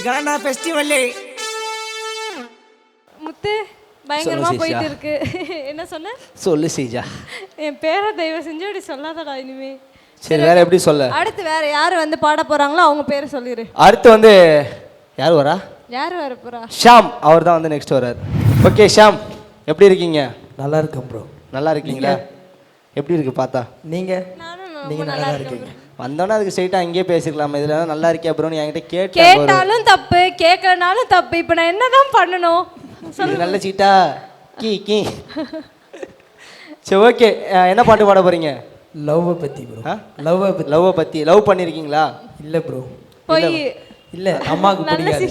கானா festival முத்து பயங்கரமா போயிட்டு இருக்கு. என்ன சொன்ன? சொல்லு சீஜா. என் பேரை தயவு செஞ்சு அப்படி சொல்லாதடா இனிமே. சரி வேற எப்படி சொல்ல? அடுத்து வேற யார் வந்து பாட போறாங்களோ அவங்க பேரை சொல்லிரு. அடுத்து வந்து யார் வரா? யார் வர போறா? ஷாம் அவர் தான் வந்து நெக்ஸ்ட் வரார். ஓகே ஷாம் எப்படி இருக்கீங்க? நல்லா இருக்கேன் ப்ரோ. நல்லா இருக்கீங்களா? எப்படி இருக்கு பார்த்தா? நீங்க நல்லா இருக்கீங்க. வந்தோன்னா அதுக்கு ஸ்ட்ரைட்டா அங்கேயே பேசிக்கலாமா? இதுல நல்லா இருக்கியா ப்ரோன்னு என்கிட்ட கேட்டாலும் தப்பு, கேட்கலனாலும் தப்பு. இப்போ நான் என்னதான் பண்ணணும்? நல்ல சீட்டா கீ கீ. சரி ஓகே, என்ன பாட்டு பாட போறீங்க? லவ் பத்தி ப்ரோ. லவ் பத்தி. லவ் பண்ணிருக்கீங்களா? இல்ல ப்ரோ. போய் இல்ல அம்மாக்கு பிடிக்காது.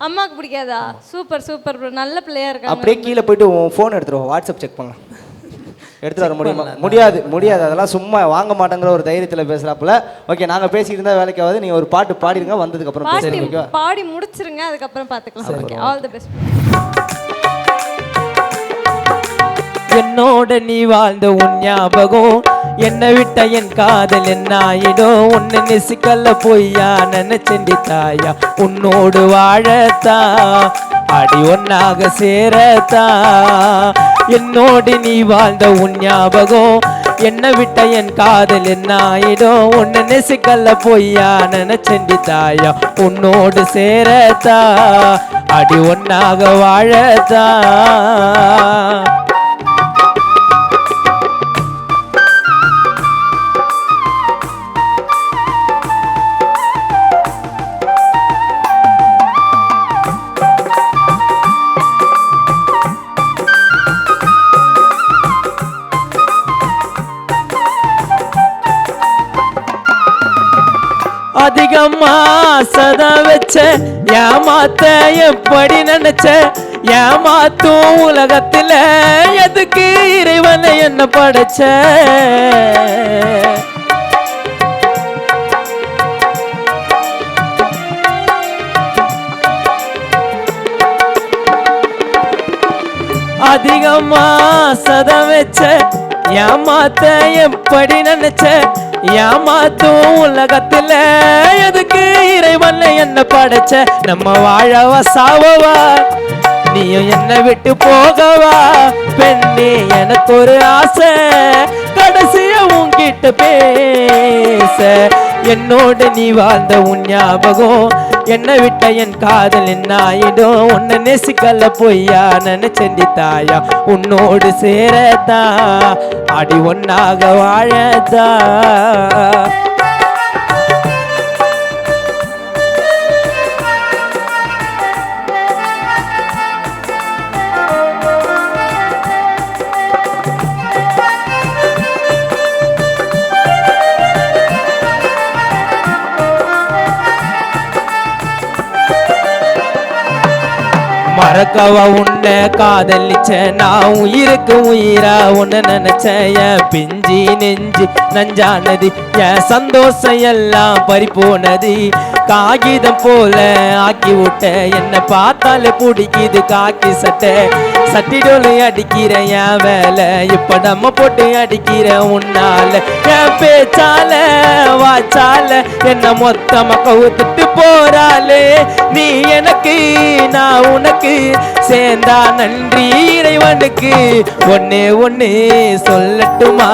அம்மாக்கு பிடிக்காதா? சூப்பர் சூப்பர் ப்ரோ, நல்ல பிளேயர் இருக்காங்க. அப்படியே கீழே போயிட்டு உன் ஃபோன் எடுத்துருவோம், வாட்ஸ்அப் செக் பண்ணலாம். எடுத்துட்டு வர முடியுமா? முடியாது அதெல்லாம் சும்மா வாங்க மாட்டேங்கிற ஒரு தைரியத்தில் பேசுறாப்புல. ஓகே நாங்கள் பேசிட்டு இருந்தால் வேலைக்கு ஆகாது. நீங்கள் ஒரு பாட்டு பாடிடுங்க, வந்ததுக்கு அப்புறம் பாடி முடிச்சிருங்க, அதுக்கப்புறம் பார்த்துக்கலாம். Okay all the best. என்னோட நீ வாழ்ந்த உன் ஞாபகம் என்னை விட்ட என் காதல் என்ன ஆயிடும்? உன்னை நெசிக்கல்ல பொய்யா நினைச்செண்டி தாயா உன்னோடு வாழத்தா அடி ஒன்னாக சேரத்தா. என்னோடு நீ வாழ்ந்த உன் ஞாபகம் என்னை விட்ட என் காதல் என்ன ஆயிடும்? உன்னை நெசிக்கல்ல பொய்யா நினைச்செண்டி தாயா உன்னோடு சேரத்தா அடி ஒன்னாக வாழத்தா. அதிகமா சதா வச்ச ஏமாத்த எப்படி நினைச்ச? ஏமாத்தும் உலகத்துல எதுக்கு இறைவனை என்ன படைச்ச? அதிகமா சதா வச்ச ஏமாத்த எப்படி நினைச்ச? ஏமாத்தும் உலகத்துல எதுக்கு இறைவன் என்ன படைச்ச? நம்ம வாழவா சாவவா நீயும் என்னை விட்டு போகவா? பெண்ணே எனக்கு ஒரு ஆசை கடைசிய உன்கிட்ட பேச. என்னோட நீ வாழ்ந்த உன் ஞாபகம் என்னை விட்ட என் காதல் என்ன ஆயிடும்? உன்னை நெசிக்கல்ல பொய்யா நினைச்செண்டி தாயா உன்னோடு சேரத்தா அடி ஒன்னாக வாழத்தா. மறக்கவா உன்னை காதலிச்ச நான் உயிருக்கு உயிரா உன்னை நினைச்சேன். என் பிஞ்சி நெஞ்சு நஞ்சானது, என் சந்தோஷம் எல்லாம் பறிப்போனது. காகிதம் போல ஆக்கி விட்ட என்னை பார்த்தாலே பிடிக்குது காக்கி சட்டை. சட்டிடோல அடிக்கிற என் வேலை இப்ப நம்ம போட்டு அடிக்கிற உன்னால. என் பேச்சால வாச்சால என்ன மொத்தமா கவுத்துட்டு போறாளே. நீ எனக்கு நான் உனக்கு சேர்ந்தா நன்றி இறைவனுக்கு. ஒன்னே ஒன்னு சொல்லட்டுமா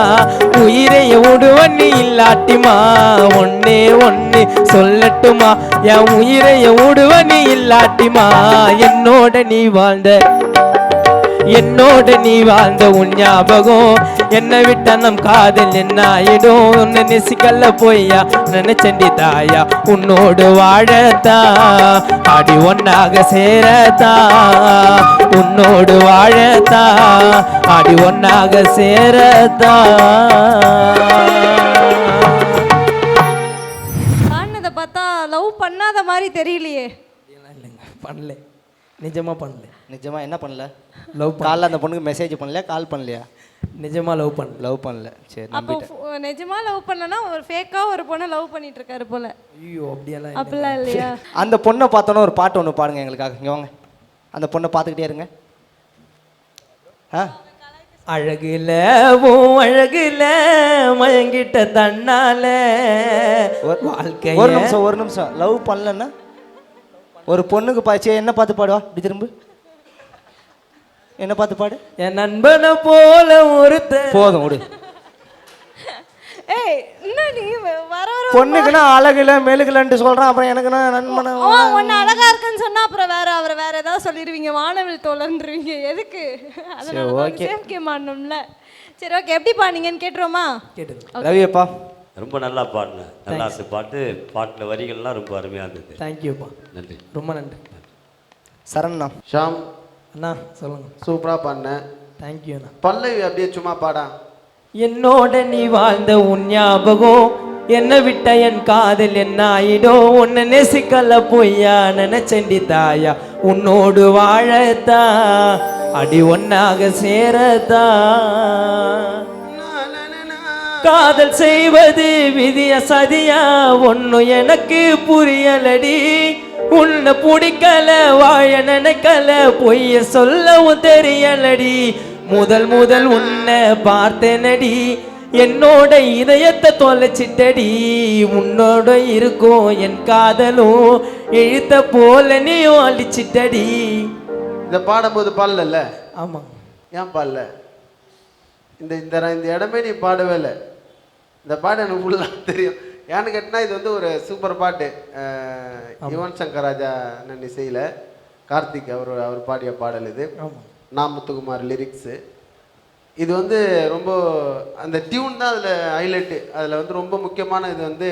உயிரைய விடுவன்னு இல்லாட்டிமா? ஒன்னே ஒன்னு சொல்லட்டுமா என் உயிரைய விடுவன்னு இல்லாட்டிமா? என்னோட நீ வாழ்ந்த உன் ஞாபகம் என்னை விட்ட நம் காதல் என்ன ஆயிடும்? உன்னை நெசிக்கல்ல பொய்யா நினைச்சண்டி தாயா உன்னோடு வாழத்தா அடி ஒன்னாக சேரத்தா. உன்னோடு வாழத்தா அடி ஒன்னாக சேரத்தா. ஆனதை பார்த்தா லவ் பண்ணாத மாதிரி தெரியலையே. இல்லைங்க பண்ணல, நிஜமா பண்ணல. நிஜமா என்ன பண்ணல? லவ் காலைல அந்த பொண்ணுக்கு மெசேஜ் பண்ணலையா? கால் பண்ணலையா? நிஜமா லவ் பண்ணல. சரி அப்போ நிஜமா லவ் பண்ணனா ஒரு ஃபேக்கா ஒரு பொண்ணை லவ் பண்ணிட்டு இருக்காரு போல. ஐயோ அப்படியெல்லாம் அப்படிலாம் இல்லையா? அந்த பொண்ணை பார்த்தோன்னா ஒரு பாட்டு ஒன்று பாடுங்க எங்களுக்காக. இங்கே வாங்க, அந்த பொண்ணை பார்த்துக்கிட்டே இருங்க. அழகுல ஓ அழகுல மயங்கிட்ட தன்னால வாழ்க்கை. ஒரு நிமிஷம் லவ் பண்ணலன்னா ஒரு பொண்ணுக்கு பாய்ச்சி என்ன பார்த்து பாடுவா இப்படி திரும்ப என்ன பார்த்து பாடு. என் நண்பனை போல ஒருத்த போதும் விடு. ஏய் என்ன நீ வர வர பொண்ணுக்குன்னா அழகுல மெழுகுலன்ட்டு சொல்றான், அப்புறம் எனக்குன்னா நண்பன ஒன்னு அழகா இருக்குன்னு சொன்னா அப்புறம் அவர் வேற ஏதாவது சொல்லிடுவீங்க, வானவில் தோழன்றீங்க. எதுக்கு? அதனால சேம் கேம் ஆடணும்ல. சரி ஓகே, எப்படி பாடுனீங்கன்னு கேட்டுருவோமா? கேட்டு ரவி அப்பா ரொம்ப நல்லா பாடினேன். நல்லா இருக்கு பாட்டு. பாட்டில் வரிகள்லாம் ரொம்ப அருமையாக இருந்தது. தேங்க்யூப்பா, நன்றி. ரொம்ப நன்றி. சரண்ண்ணா. ஷாம் அண்ணா சொல்லுங்க. சூப்பராக பாடினேன். தேங்க்யூ அண்ணா. பல்லவி அப்படியே சும்மா பாடா. என்னோட நீ வாழ்ந்த உன் ஞாபகம், என்ன விட்ட என் காதல் என்ன ஆயிடும், உன்னை நேசிக்கல பொய்யா நினைச்சண்டி தாயா, உன்னோடு வாழத்தா அடி ஒன்னாக சேரத்தா, காதல் செய்வது விதிய சதியா ஒன்னும் எனக்கு புரியலடி, உன்னை பிடிக்கல வாழ நினைக்கல பொய்ய சொல்லவும் தெரியலடி, முதல் முதல் உன்னை பார்த்தேனடி என்னோட இதயத்தை தொலைச்சிட்டடி, உன்னோட இருக்கும் என் காதலும் எழுத்த போல நீயும் அழிச்சிட்டடி. இதை பாடும்போது பாடல. ஆமாம். ஏன் பாடல? இந்த இந்த இடமே நீ பாடவே இல்லை. இந்த பாட்டு எனக்கு ஃபுல்லாக தெரியும். ஏன்னு கேட்டினா இது வந்து ஒரு சூப்பர் பாட்டு. யுவன் சங்கர் ராஜா அண்ணன் இசையில் கார்த்திக் அவர் பாடிய பாடல் இது. நான் முத்துக்குமார் லிரிக்ஸு. இது வந்து ரொம்ப அந்த டியூன் தான் அதில் ஹைலைட்டு. அதில் வந்து ரொம்ப முக்கியமான இது வந்து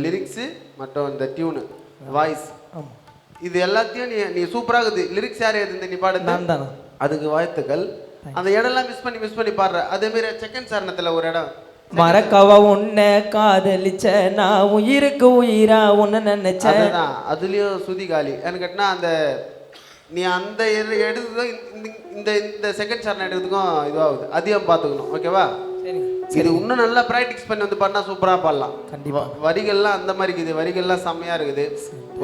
லிரிக்ஸு மற்றும் இந்த டியூனு வாய்ஸ். இது எல்லாத்தையும் நீ சூப்பராக இருக்குது. லிரிக்ஸ் யார் எழுது நீ பாடுது? அதுக்கு வாழ்த்துக்கள். அந்த இடம்லாம் மிஸ் பண்ணி பாடுற. அதேமாரி செகண்ட் சரணத்தில் ஒரு இடம் மறக்கவ உன்னை காதலிச்ச நான் உயிருக்கு உயிரா உன்னை நினைச்சேன். அதுலேயும் சுதி காலி. ஏன்னு கேட்டினா அந்த நீ அந்த எடுத்ததும் இந்த செகண்ட் சரணம் எடுக்கிறதுக்கும் இதுவாகுது. அதிகம் பார்த்துக்கணும். ஓகேவா? இது இன்னும் நல்லா ப்ராக்டிஸ் பண்ணி வந்து பண்ணால் சூப்பராக பாடலாம். கண்டிப்பாக. வரிகள்லாம் அந்த மாதிரி இருக்குது. வரிகள்லாம் செம்மையாக இருக்குது.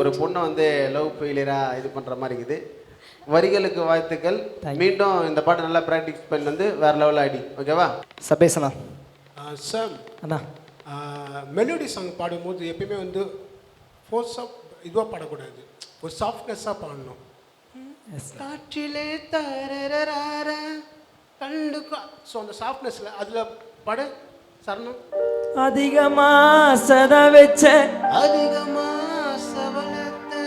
ஒரு பொண்ணை வந்து லவ் ஃபெயிலியராக இது பண்ணுற மாதிரி இருக்குது. வரிகளுக்கு வாழ்த்துக்கள். மீண்டும் இந்த பாட்டை நல்லா ப்ராக்டிஸ் பண்ணி வந்து வேறு லெவலில் ஆடி. ஓகேவா? சபேசனா. சார் அண்ணா, மெலோடி சாங் பாடும்போது எப்பயுமே வந்து ஃபோர்ஸாக இதுவாக பாடக்கூடாது, ஒரு சாஃப்ட்னஸாக பாடணும். காற்றிலே தரரார கண்டு. ஸோ அந்த சாஃப்ட்னஸில் அதில் பாட சரணம். அதிகமா சதா வச்ச அதிகமா சவலத்தை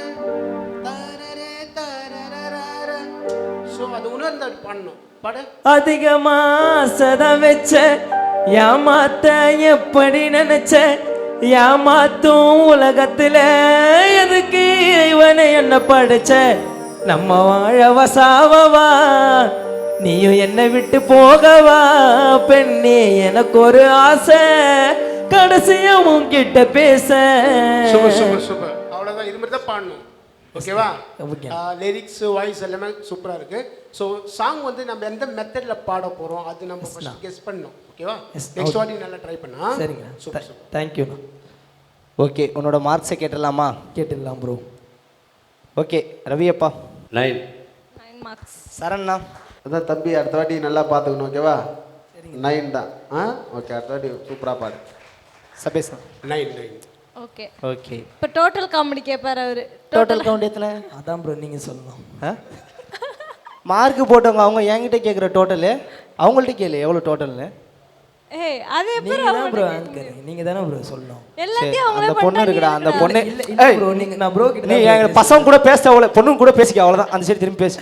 தரரே தரரார. ஸோ அது உணர்ந்து அது பாடணும். பாட. அதிகமா சதா வச்ச ஏமாத்த எப்படி நினைச்ச, ஏமாத்தும் உலகத்துல எதுக்கு இறைவனை என்ன படைச்ச, நம்ம வாழ வசாவவா நீயும் என்னை விட்டு போகவா, பெண்ணே எனக்கு ஒரு ஆசை கடைசியா உன்கிட்ட பேச. சூப்பர். அவ்வளோதான். இது மாதிரி தான் பாடணும். ஓகேவா? லிரிக்ஸ் வாய்ஸ் எல்லாமே சூப்பராக இருக்கு. ஸோ சாங் வந்து நம்ம எந்த மெத்தடில் பாட போகிறோம் அது நம்ம ஃபர்ஸ்ட் கெஸ் பண்ணணும். ஓகேவா? நெக்ஸ்ட் வாட்டி நல்லா ட்ரை பண்ணா. சரிங்க. சூப்பர். தேங்க்யூ. ஓகே, உன்னோட மார்க்ஸை கேட்டுடலாமா? கேட்டுடலாம் ப்ரோ. ஓகே, ரவி அப்பா. 9 மார்க்ஸ். சரண்ண்ணா. அதான் தம்பி, அடுத்த வாட்டி நல்லா பார்த்துக்கணும். ஓகேவா? 9 தான். ஓகே, அடுத்த வாட்டி சூப்பராக பாடு. சபேசனா. 9. Okay okay. இப்போ டோட்டல் காமெடி கேட்பார் அவர். டோட்டல் கவுண்ட் எத்தனை? அதான் ப்ரோ நீங்கள் சொல்லணும். மார்க் போட்டவங்க அவங்க என்கிட்ட கேட்குற டோட்டலு அவங்கள்ட்ட கேளு எவ்வளோ டோட்டல்னு. ஏய் அது எப்படி நீங்கள் தான் ப்ரோ ஆன்கர், நீங்கள் தானே ப்ரோ சொல்லணும். எல்லாத்தையும் அவங்களே அந்த பொண்ணு இருக்குடா, அந்த பொண்ணு. இல்லை ப்ரோ, நீங்கள் நான் ப்ரோ கிட்ட நீ எங்கள் பசங்க கூட பேச அவ்வளோ, பொண்ணுங்க கூட பேசிக்க அவ்வளோதான். அந்த சைடு திரும்பி பேசு.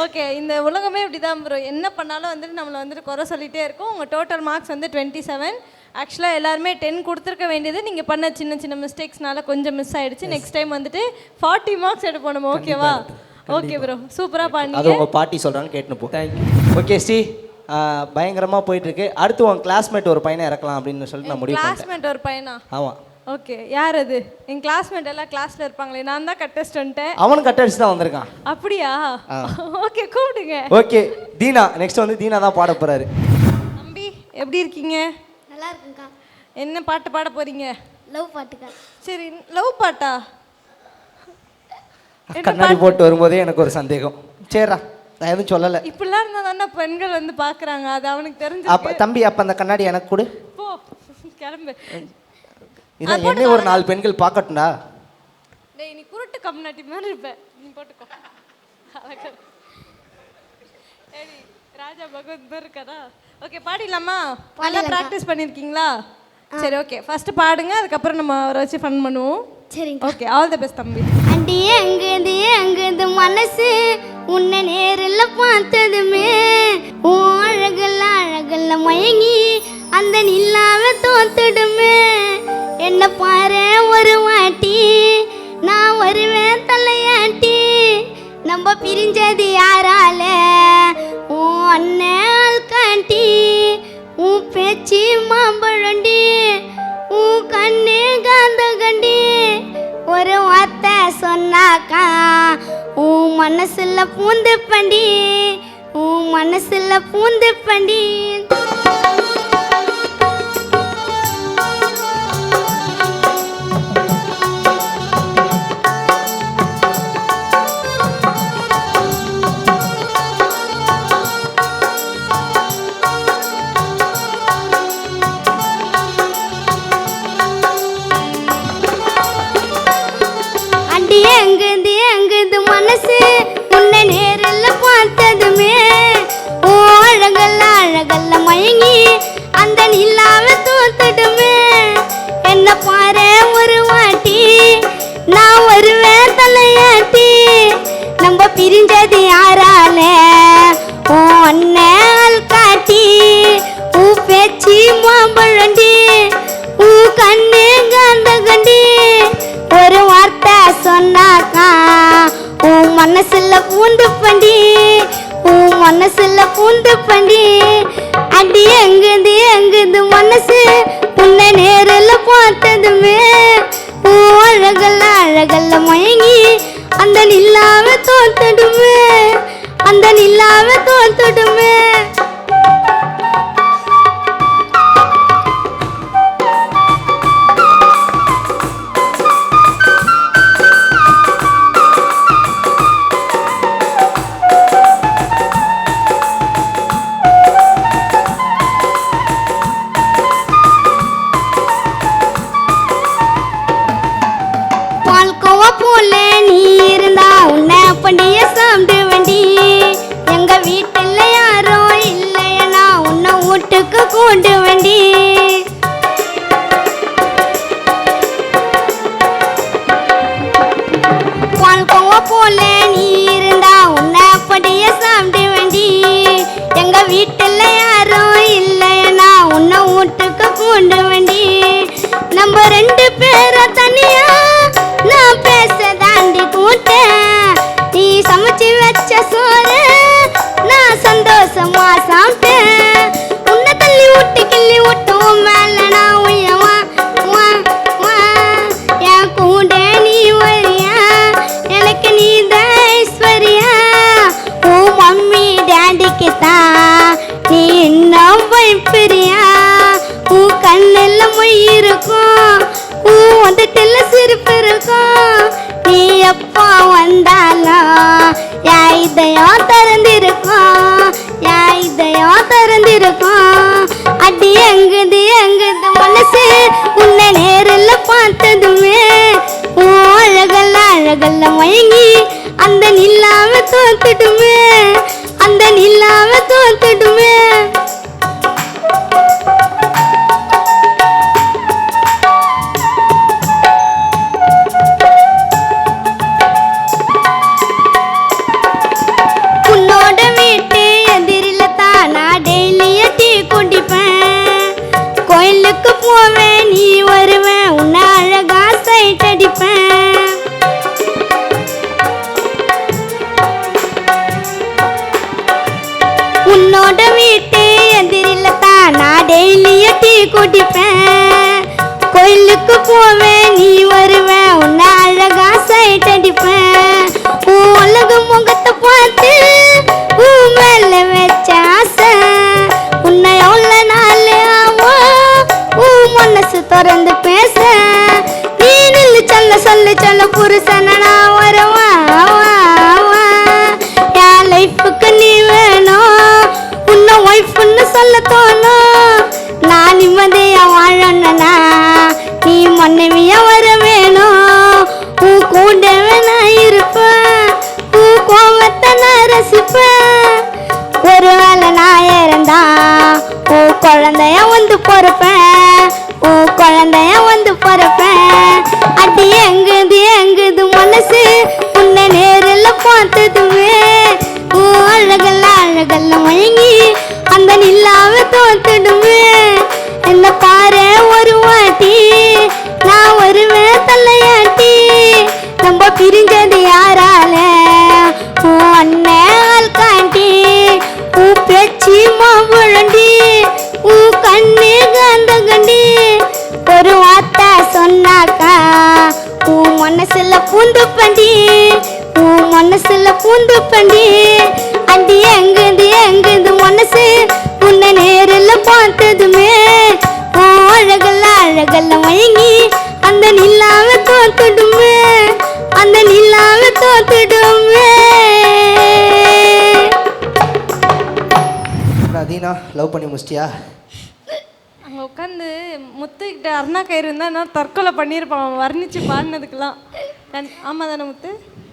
ஓகே, இந்த உலகமே இப்படி தான் ப்ரோ. என்ன பண்ணாலும் வந்துட்டு நம்மளை வந்துட்டு குறை சொல்லிகிட்டே இருக்கும். உங்கள் டோட்டல் மார்க்ஸ் வந்து 27. ஆக்சுவலாக எல்லாருமே 10 கொடுத்துருக்க வேண்டியது. நீங்கள் பண்ண சின்ன சின்ன மிஸ்டேக்ஸ்னால கொஞ்சம் மிஸ் ஆகிடுச்சு. நெக்ஸ்ட் டைம் வந்துட்டு 40 மார்க்ஸ் எடுப்போம் நம்ம. ஓகேவா? ஓகே ப்ரோ, சூப்பராக அது பண்ணீங்க. உங்கள் பாட்டி சொல்கிறாங்க கேட்டுன்னு போ. தேங்க்யூ. ஓகே ஸ்ரீ, பயங்கரமாக போயிட்டுருக்கு. அடுத்து உன் கிளாஸ்மேட் ஒரு பையனை இறக்கலாம் அப்படின்னு சொல்லிட்டு நான் முடிவு பண்ணிட்டேன். கிளாஸ்மேட் ஒரு பையனா? ஆமாம். ஓகே, யார் அது? என் கிளாஸ்மேட் எல்லாம் கிளாஸில் இருப்பாங்களே, நான் தான் கட்டஸ்டன்ட்டேன். அவனும் கட்டடிச்சு தான் வந்திருக்கான். அப்படியா? ஓகே, கூப்பிடுங்க. ஓகே, தீனா. நெக்ஸ்ட் வந்து தீனா தான் பாட போகிறாரு. தம்பி எப்படி இருக்கீங்க? நல்லா இருக்குங்கக்கா. என்ன பாட்டு பாட போறீங்க? லவ் பாட்டுக்கா. சரி, லவ் பாட்டா? கண்ணாடி போட்டு வரும்போதே எனக்கு ஒரு சந்தேகம். சரிடா, நான் எதுவும் சொல்லலை. இப்படிலாம் இருந்தால் தானே பெண்கள் வந்து பார்க்குறாங்க. அது அவனுக்கு அப்போ தெரிஞ்சு. தம்பி, அப்போ அந்த கண்ணாடி எனக்கு கொடு. போ, கிளம்பு. இதான் என்னை ஒரு 4 பெண்கள் பார்க்கட்டும்டா. டேய் நீ குருட்டு கம்னாட்டி மாதிரி இருப்ப, நீ போட்டுக்கோ. அழகா ஏடி ராஜா பகவத் மாதிரி இருக்காரா? ஓகே பாடிடலாமா? நல்லா ப்ராக்டிஸ் பண்ணியிருக்கீங்களா? சரி ஓகே, ஃபர்ஸ்ட் பாடுங்க, அதுக்கப்புறம் நம்ம அவரை வச்சு ஃபன் பண்ணுவோம். சரிங்க. ஓகே, ஆல் தி பெஸ்ட் தம்பி. அண்டியே அங்குது மனசு உன்னை நேரில் பார்த்ததுமே உன் அழகல்ல மயங்கி அந்த நில்லாம தோத்துடுமே. என்ன பாரு ஒரு வாட்டி நான் வருவேன் தலையாட்டி. நம்ம பிரிஞ்சது யாரால? உன் அண்ணால் காட்டி. உன் பேச்சு மாம்பழண்டி, உன் கண்ணு காந்த கண்டி. ஒரு வார்த்தை சொன்னாக்கா உன் மனசுல பூந்து பண்டி, உன் மனசுல பூந்து பண்டி. அங்குது மனசு உன்னை நேரில் பார்த்ததுமே உன் அழகல்ல மயங்கி அந்த நில்லாம தோத்துடுமே. என்ன பாரு ஒரு வாட்டி நான் வருவேன் தலையாட்டி. நம்ம பிரிஞ்சது யாரால? உன் அண்ணால் காட்டி. உன் பேச்சு மாம்பழண்டி, உன் கண்ணு காந்த கண்டி. ஒரு வார்த்தை சொன்னாக்கா உன் மனசுல பூந்து பண்டி, உன் மனசுல பூந்து பண்டி. அடி எங்குது மனசு உன்னை நேரில் பார்த்ததுமே உன் அழகல்ல மயங்கி அந்த நில்லாம தோத்துடுமே, அந்த நில்லாம தோத்துடுமே. போல நீ இருந்தா உன்னை பண்டிய சாப்பிட்டு வண்டி. எங்க வீட்டுல யாரும் இல்லையா உன்னை வீட்டுக்கு கொண்டு வண்டி. பால்கோவா போல நீ இருந்தா உன்னை பண்டிய சாப்பிட்டு வண்டி. எங்க வீட்டுல யாரும் இல்லையா உன்னை வீட்டுக்கு கொண்டு வண்டி. நம்ம ரெண்டு பேரும் தனியா நான் பேச தாண்டி கூட்டேன். நீ சமைச்சு வச்ச சோறு நான் சந்தோஷமா சாப்பிட்டேன். உன்னை தள்ளி விட்டு கிள்ளி விட்டும் மேல நான் உயவா என் கூட நீ வரியா? எனக்கு நீ தான் ஐஸ்வர்யா. உன் மம்மி டேடிக்கு தான் நீ இன்னும் பயப்பிரியா. உன் கண்ணில் மொய் இருக்கும், உன் உதட்டில் சிரிப்பு இருக்கும். நீ எப்போ வந்தாலும் என் இதயம் திறந்திருக்கும், என் இதயம் திறந்திருக்கும். அடி எங்குது மனசு உன்னை நேரில் பார்த்ததுமே உன் அழகல்ல மயங்கி அந்த நில்லாம தோத்துடுமே, அந்த நில்லாம தோத்துடுமே. கோயிலுக்கு போவேன் நீ வருவேன் உன்னை அழகா சைட் அடிப்பேன். உன்னோட வீட்டு எதிரில தான் நான் டெய்லிய டீ குடிப்பேன். கோயிலுக்கு போவேன் நீ வருவேன் உன்னை அழகா சைட் அடிப்பேன். உன் அழகு முகத்தை பார்த்து உன் மேல வச்ச ஆசை உன்னை எவ்வளோ நாள் ஆகும் உன் மனசு திறந்து பேச. நீ நில்லு சொல்ல புருஷன நான் வருவா. என் லைஃபுக்கு நீ வேணும், உன்னை ஒய்ஃப்னு சொல்ல தோணும். நான் நிம்மதியா வாழணும்னா நீ மனைவியா வர வேணும். குழந்தைய வந்து பொறுப்பேன் உன் குழந்தைய வந்து பொறுப்பேன் அடி எங்குது மனசு உன்னை நேரில் பார்த்ததுமே உன் அழகல்ல மயங்கி அந்த நில்லாவ தோத்துடுமே என்ன பாரு ஒரு வாட்டி நான் வருவேன் தலையாட்டி நம்ம பிரிஞ்சது யாரால உன் அண்ணன் காண்டி உன் பேச்சு மாவுழண்டி உன் கண்ணு கண்டி ஒரு வார்த்தை சொன்னாக்கா உன் மனசுல பூந்து பண்டி உன் மனசுல பூந்து பண்டி அண்டி எங்குது மனசு உன்னை நேரில் பார்த்ததுமே உன் அழகல்ல மயங்கி அந்த நில்லாவ தோத்துடுமே அந்த நில்லாவ தோத்துடுமே. தீனா லவ் பண்ணி முடிச்சிட்டியா? அங்கே உட்காந்து முத்துக்கிட்ட அருணா கயிறு இருந்தால் நான் தற்கொலை பண்ணியிருப்பான் அவன் வர்ணிச்சு பாடினதுக்கெல்லாம். ஆமாம் தானே முத்து?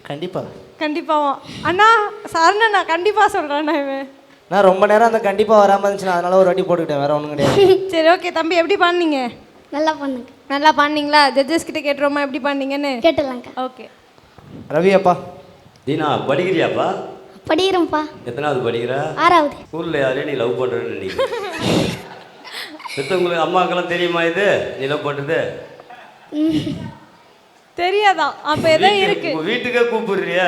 கண்டிப்பா கண்டிப்பாவான் அண்ணா சார்ண்ணா நான் கண்டிப்பாக சொல்கிறேண்ணா இவன். நான் ரொம்ப நேரம் அந்த கண்டிப்பாக வராமல் இருந்துச்சுன்னா அதனால ஒரு வாட்டி போட்டுக்கிட்டேன், வேற ஒன்றும் கிடையாது. சரி ஓகே தம்பி, எப்படி பாடினீங்க? நல்லா பண்ணுங்க. நல்லா பாடினீங்களா? ஜட்ஜஸ் கிட்ட கேட்டுருவோமா எப்படி பாடினீங்கன்னு? கேட்டுலாங்க. ஓகே. ரவி அப்பா. தீனா படிக்கிறியாப்பா? படிக்கிறோம்ப்பா. எத்தனாவது படிக்கிற? 6வது. ஸ்கூலில் யாரையும் நீ லவ் பண்ணுறேன்னு நினைக்கிறேன். பெற்றவங்களுக்கு அம்மாக்கெல்லாம் தெரியுமா இது நீ லவ் பண்ணுறது? தெரியாதான். அப்போ ஏதோ இருக்கு. வீட்டுக்கே கூப்பிடுறியா?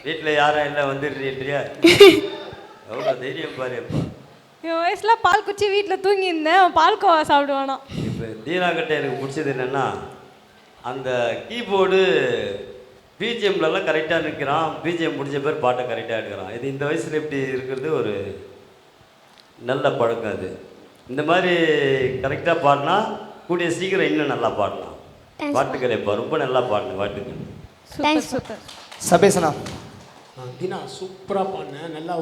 வீட்டில் யாரும் இல்லை வந்துடுறியா? எவ்வளோ தைரியம் பாருப்பா. என் வயசில் பால் குச்சி வீட்டில் தூங்கியிருந்தேன், அவன் பால்கோவா சாப்பிடுவானா. இப்போ தீனா கிட்ட எனக்கு பிடிச்சது என்னென்னா அந்த கீபோர்டு பிஜிஎம்லலாம் கரெக்டாக நிற்கிறான், பிஜிஎம் முடிஞ்ச பேர் பாட்டை கரெக்டாக எடுக்கிறான். இது இந்த வயசில் இப்படி இருக்கிறது ஒரு நல்ல பழக்கம். அது இந்த மாதிரி கரெக்டாக பாடினா கூடிய சீக்கிரம் இன்னும் நல்லா பாடலாம். பாட்டுக்கள் இப்போ ரொம்ப நல்லா பாடணும் பாட்டுக்கள். Super super. சபேசனா. தீனா சூப்பராக பாடினேன், நல்லா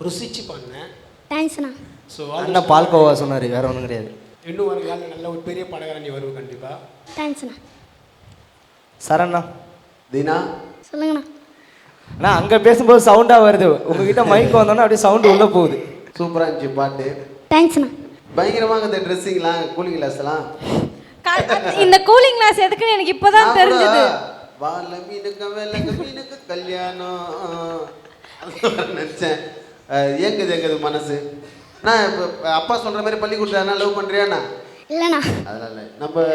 ருசிச்சு பாடினேன். தேங்க்ஸ்ண்ணா. ஸோ அண்ணா பால்கோவா சொன்னார், வேற ஒன்றும் கிடையாது. இன்னும் ஒரு காலம் நல்ல ஒரு பெரிய பாடகராக நீ வருவ கண்டிப்பாக. தேங்க்ஸ்ண்ணா. சரண்ணா. தீனா சொல்லுங்கண்ணா. அண்ணா அங்கே பேசும்போது சவுண்டாக வருது, உங்ககிட்ட மைக் வந்தோன்னா அப்படியே சவுண்டு உள்ளே போகுது. சூப்பராக இருந்துச்சு பாட்டு. தேங்க்ஸ்ண்ணா. பயங்கரமாக இந்த ட்ரெஸ்ஸிங்லாம் கூலிங் கிளாஸ்லாம். இந்த கூலிங் கிளாஸ் எதுக்குன்னு எனக்கு இப்போதான் தெரிஞ்சது. வாழ மீனுக்கு கல்யாணம் நினச்சேன். ஏங்குது மனசு. நான் இப்போ அப்பா சொல்கிற மாதிரி பள்ளிக்கூடத்தில் லவ் பண்ணுறியாண்ணா? இல்லைண்ணா. அதெல்லாம் இல்லை. நம்ம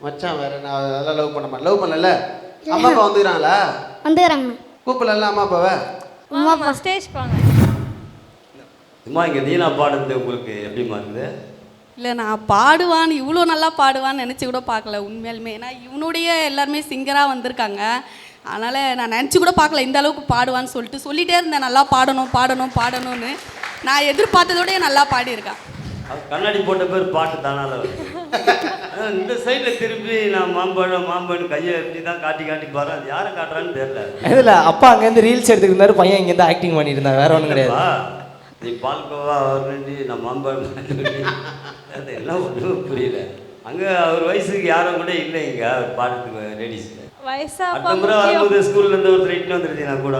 மச்சான் வேற, நான் அதெல்லாம் லவ் பண்ண மாட்டேன். லவ் பண்ணல. அம்மா அப்பா வந்துக்கிறாங்களா? வந்துக்கிறாங்கண்ணா. கூப்பிடல அம்மா அப்பாவை? அம்மா ஸ்டேஜ் வாங்க. சும்மா இங்கே தீனா பாடுறது உங்களுக்கு எப்படிமா இருக்குது? இல்லை நான் பாடுவான்னு இவ்வளோ நல்லா பாடுவான்னு நினச்சி கூட பார்க்கல உண்மையாலுமே. ஏன்னா இவனுடைய எல்லாருமே சிங்கராக வந்திருக்காங்க, அதனால் நான் நினச்சி கூட பார்க்கல இந்த அளவுக்கு பாடுவான்னு சொல்லிட்டே இருந்தேன். நல்லா பாடணும்னு நான் எதிர்பார்த்ததோடய நல்லா பாடியிருக்கேன். கண்ணாடி போட்ட பேர் பாட்டு தானால இந்த சைடில் திரும்பி நான் மாம்பழம் கையை எப்படி தான் காட்டி பாரு, அது யாரை காட்டுறான்னு தெரியல. இதில் அப்பா அங்கேருந்து ரீல்ஸ் எடுத்துக்கிட்டு இருந்தாரு, பையன் இங்கேருந்து ஆக்டிங் பண்ணிட்டு இருந்தா, வேற ஒன்றும் கிடையாது. நீ பால்கோவா வேண்டி நான் மாம்பழம் அது எல்லாம் ஒன்றும் புரியல. அங்கே அவர் வயசுக்கு யாரும் கூட இல்லை இங்கே அவர் பாடுறதுக்கு லேடிஸில். அடுத்த முறை வரும்போது ஸ்கூல்லேருந்து ஒருத்தர் இட்டு வந்துருச்சு, நான் கூட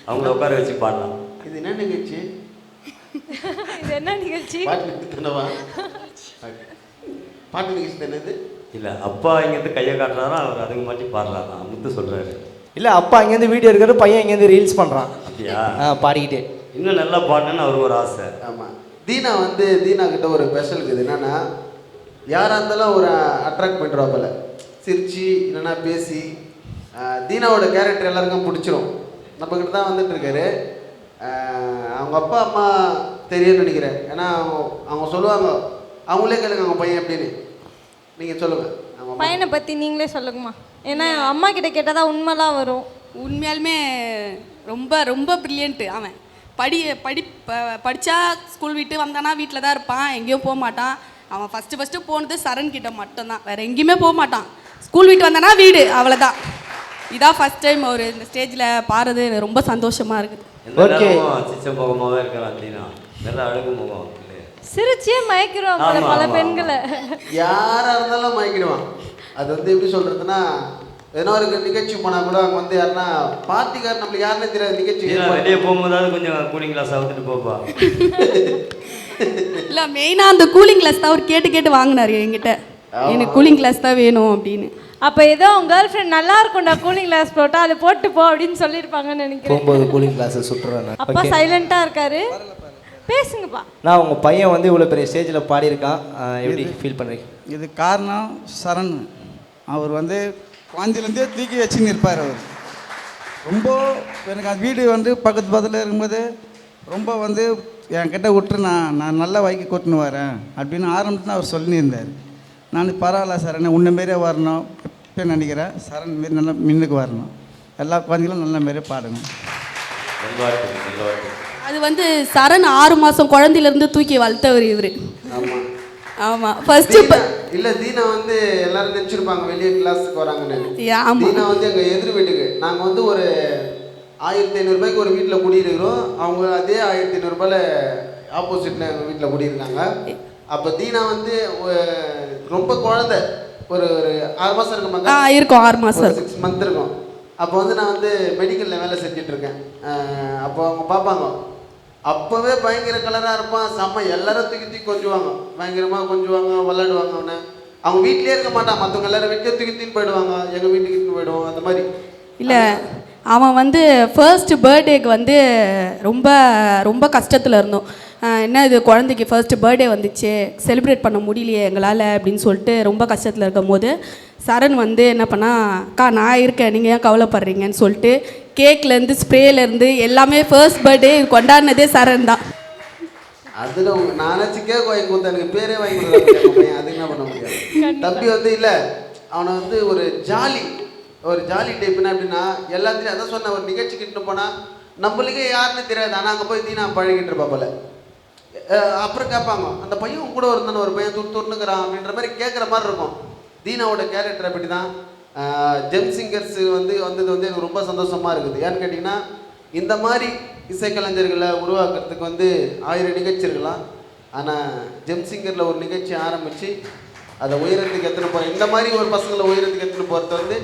அவங்கள உட்கார வச்சு பாடலாம். இது என்ன நிகழ்ச்சி? இது என்ன நிகழ்ச்சி? பாட்டு நிகழ்ச்சி தானே? இல்லை அப்பா இங்கேருந்து கையை காட்டுறாரா, அவர் அதுக்கு மாட்டி பாடலாம் முத்து சொல்கிறாரு. இல்லை அப்பா இங்கேருந்து வீடியோ எடுக்கிறது, பையன் இங்கேருந்து ரீல்ஸ் பண்ணுறான். அப்படியா? பாடிக்கிட்டே இன்னும் நல்லா பாடணுன்னு அவருக்கு ஒரு ஆசை. ஆமாம். தீனா கிட்ட ஒரு ஸ்பெஷல் இருக்குது. என்னென்னா யாராக இருந்தாலும் ஒரு அட்ராக்ட் பண்ணுறாப்பல சிரிச்சு இல்லைன்னா பேசி. தீனாவோட கேரக்டர் எல்லாருக்கும் பிடிச்சிரும். நம்மக்கிட்ட தான் வந்துட்டுருக்காரு. அவங்க அப்பா அம்மா தெரியும்னு நினைக்கிறேன். ஏன்னா அவங்க சொல்லுவாங்க, அவங்களே கேளுங்க அவங்க பையன் எப்படின்னு. நீங்கள் சொல்லுங்கள் அவங்க பையனை பற்றி நீங்களே சொல்லுங்கம்மா. ஏன்னா அம்மா கிட்ட கேட்டால் தான் உண்மைலாம் வரும். உண்மையாலுமே ரொம்ப ரொம்ப ப்ரில்லியண்ட்டு அவன். படித்தா ஸ்கூல் விட்டு வந்தானா வீட்டில் தான் இருப்பான், எங்கேயும் போக மாட்டான். அவன் ஃபஸ்ட்டு போனது சரண் கிட்ட மட்டும்தான், வேறு எங்கேயுமே போக மாட்டான். ஸ்கூல் விட்டு வந்தானா வீடு, அவ்வளோதான். இதான் ஃபஸ்ட் டைம் அவர் இந்த ஸ்டேஜில் பாடுறது ரொம்ப சந்தோஷமாக இருக்குது. ஓகே. சிச்ச முகமாகவே இருக்கிறான் தீனா, நல்லா அழகு முகம். சிரிச்சே மயக்கிறோம் பல பெண்களை. யாராக இருந்தாலும் மயக்கிடுவான். அது எப்படி சொல்கிறதுனா ஏதோ ஒரு நிகழ்ச்சி போனால் கூட அங்கே வந்து யாருன்னா பார்ட்டிக்கார் நம்மளுக்கு யாருன்னே தெரியாது நிகழ்ச்சி வெளியே போகும்போதாவது கொஞ்சம் கூலிங் கிளாஸ் அவுத்துட்டு போப்பா. இல்லை மெயினாக அந்த கூலிங் கிளாஸ் தான் அவர் கேட்டு கேட்டு வாங்கினாரு என்கிட்ட, எனக்கு கூலிங் கிளாஸ் தான் வேணும் அப்படின்னு. அப்போ ஏதோ உங்க கேர்ள் ஃப்ரெண்ட் நல்லா இருக்கும்டா கூலிங் கிளாஸ் போட்டா அதை போட்டு போ அப்படின்னு சொல்லியிருப்பாங்கன்னு நினைக்கிறேன். போகும்போது கூலிங் கிளாஸ் சுட்டுறேன். அப்பா சைலண்டா இருக்காரு, பேசுங்கப்பா. நான் உங்கள் பையன் வந்து இவ்வளோ பெரிய ஸ்டேஜில் பாடியிருக்கான், எப்படி ஃபீல் பண்ணுறீங்க? இது காரணம் சரண். அவர் வந்து குழந்தையிலேருந்தே தூக்கி வச்சுன்னு இருப்பார். அவர் ரொம்ப எனக்கு அந்த வீடு வந்து பக்கத்தில் இருக்கும்போது ரொம்ப வந்து என்கிட்ட விட்டுரு, நான் நல்ல வைக்க கூட்டின்னு வரேன் அப்படின்னு ஆரம்பத்தில் அவர் சொல்லியிருந்தார். நான் பரவாயில்ல சரண், உன்ன மாரியே வரணும் இப்போ நினைக்கிறேன். சரண் மாரி நல்லா மின்னுக்கு வரணும், எல்லா குழந்தைகளும் நல்ல மாரியே பாடணும். அது வந்து சரண் 6 மாதம் குழந்தையிலேருந்து தூக்கி வளர்த்தவர் இவர். ஆமாம் ஆமாம். ஃபர்ஸ்ட்டு இல்லை தீனா வந்து எல்லாரும் நினச்சிருப்பாங்க வெளியே கிளாஸுக்கு வராங்கன்னு. ஆமாம். தீனா வந்து எங்கள் எதிர் வீட்டுக்கு நாங்கள் வந்து ஒரு 1500 ரூபாய்க்கு ஒரு வீட்டில் குடியிருக்கிறோம். அவங்க அதே 1500 ரூபாயில் ஆப்போசிட்டில் எங்கள் வீட்டில் குடியிருக்காங்க. அப்போ தீனா வந்து ரொம்ப குழந்தை, ஒரு 6 மாதம் இருக்குமாங்க. இருக்கும் 6 மாதம் 6 மந்த் இருக்கும். அப்போ வந்து நான் வந்து மெடிக்கலில் வேலை செஞ்சிட்ருக்கேன். அப்போ அவங்க பார்ப்பாங்க, அப்போவே பயங்கர கலராக இருப்பான், செம்ம எல்லாரும் தூக்கி தூக்கி கொஞ்சுவாங்க, பயங்கரமாக கொஞ்சுவாங்க, விளாடுவாங்க. அவனை அவங்க வீட்டிலே இருக்க மாட்டான், மற்றவங்க எல்லாரும் வீட்டிலே தூக்கி தூக்கி போயிடுவாங்க, எங்கள் வீட்டுக்கு போயிடுவோம் அந்த மாதிரி. இல்லை அவன் வந்து ஃபர்ஸ்ட் பர்த்டேக்கு வந்து ரொம்ப ரொம்ப கஷ்டத்தில் இருந்தோம். என்ன இது குழந்தைக்கு ஃபர்ஸ்ட் பர்த்டே வந்துச்சு, செலிப்ரேட் பண்ண முடியலையே எங்களால் அப்படின்னு சொல்லிட்டு ரொம்ப கஷ்டத்தில் இருக்கும் போது சரண் வந்து என்ன பண்ணா, அக்கா நான் இருக்கேன், நீங்கள் ஏன் கவலைப்படுறீங்கன்னு சொல்லிட்டு கேக்லேருந்து ஸ்ப்ரேலேருந்து எல்லாமே ஃபர்ஸ்ட் பர்த்டே கொண்டாடினதே சரண் தான். அதில் நானாச்சும் கேக் வாங்கி கொடுத்தேன், எனக்கு பேரே வாங்கி கொடுத்தேன். அது என்ன பண்ண முடியாது. தம்பி வந்து இல்லை, அவனை வந்து ஒரு ஜாலி டைப்னா எப்படின்னா எல்லாத்துலேயும் அதான் சொன்ன, ஒரு நிகழ்ச்சி கிட்டு போனால் நம்மளுக்கே யாருன்னு தெரியாது, ஆனால் அங்கே போய் தீனா பழகிட்டு இருப்பா போல. அப்புறம் கேட்பாங்க, அந்த பையன் உங்க கூட இருந்தானே ஒரு பையன் துருத்துறான் அப்படின்ற மாதிரி கேட்குற மாதிரி இருக்கும். தீனாவோட கேரக்டர் அப்படி தான். ஜெம் சிங்கர்ஸ் வந்தது வந்து எனக்கு ரொம்ப சந்தோஷமாக இருக்குது. ஏன்னு கேட்டிங்கன்னா இந்த மாதிரி இசைக்கலைஞர்களை உருவாக்குறதுக்கு வந்து 1000 நிகழ்ச்சி இருக்கலாம். ஆனால் ஜெம் சிங்கரில் ஒரு நிகழ்ச்சி ஆரம்பித்து அதை உயரத்துக்கு எடுத்துன்னு போகிறேன். இந்த மாதிரி ஒரு பசங்களை உயரத்துக்கு எடுத்துன்னு போகிறது வந்து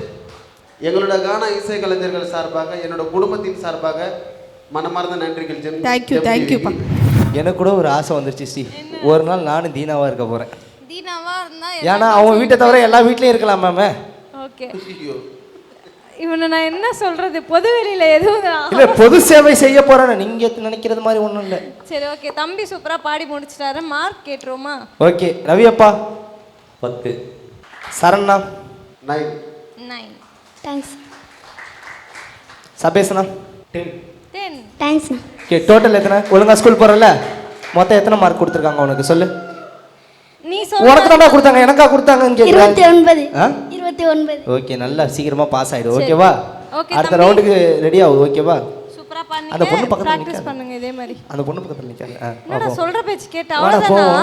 எங்களோட கானா இசைக்கலைஞர்கள் சார்பாக, என்னோட குடும்பத்தின் சார்பாக மனமார்ந்த நன்றிகள். தேங்க்யூப்பா. எனக்கு கூட ஒரு ஆசை வந்துருச்சு ஸ்ரீ, ஒரு நாள் நானும் தீனாவாக இருக்க போகிறேன். தீனாவா இருந்தா ஏன்னா அவங்க வீட்டை தவிர எல்லா வீட்லேயும் இருக்கலாம் மேம். ஓகே, இவனை நான் என்ன சொல்றது, பொது வெளியில எதுவும் இல்லை பொது சேவை செய்ய போகிறேன், நீங்கள் நினைக்கிறது மாதிரி ஒன்றும் இல்லை. சரி ஓகே, தம்பி சூப்பராக பாடி முடிச்சிட்டாரு, மார்க் கேட்டுருவோமா? ஓகே, ரவி அப்பா 10, சரண்ணா 9. தேங்க்ஸ். சபேசனா 10. தேங்க்ஸ். ஓகே, டோட்டல் எத்தனை? ஒழுங்கா ஸ்கூல் போகிறல மொத்தம் எத்தனை மார்க் கொடுத்துருக்காங்க உனக்கு சொல்லு? நீ உனக்கு தான்டா கொடுத்தாங்க, எனக்கா கொடுத்தாங்கன்னு கேட்குறேன். 29. ஓகே, நல்லா சீக்கிரமா பாஸ் ஆயிடு. ஓகேவா? ஓகே, அடுத்த ரவுண்டுக்கு ரெடி ஆகு. ஓகேவா? சூப்பரா பண்ணீங்க. அந்த பொண்ணு பக்கத்துல பிராக்டீஸ் பண்ணுங்க இதே மாதிரி. அந்த பொண்ணு பக்கத்துல நிக்காத. என்னடா சொல்ற பேச்சு கேட்ட அவ்வளவுதானா?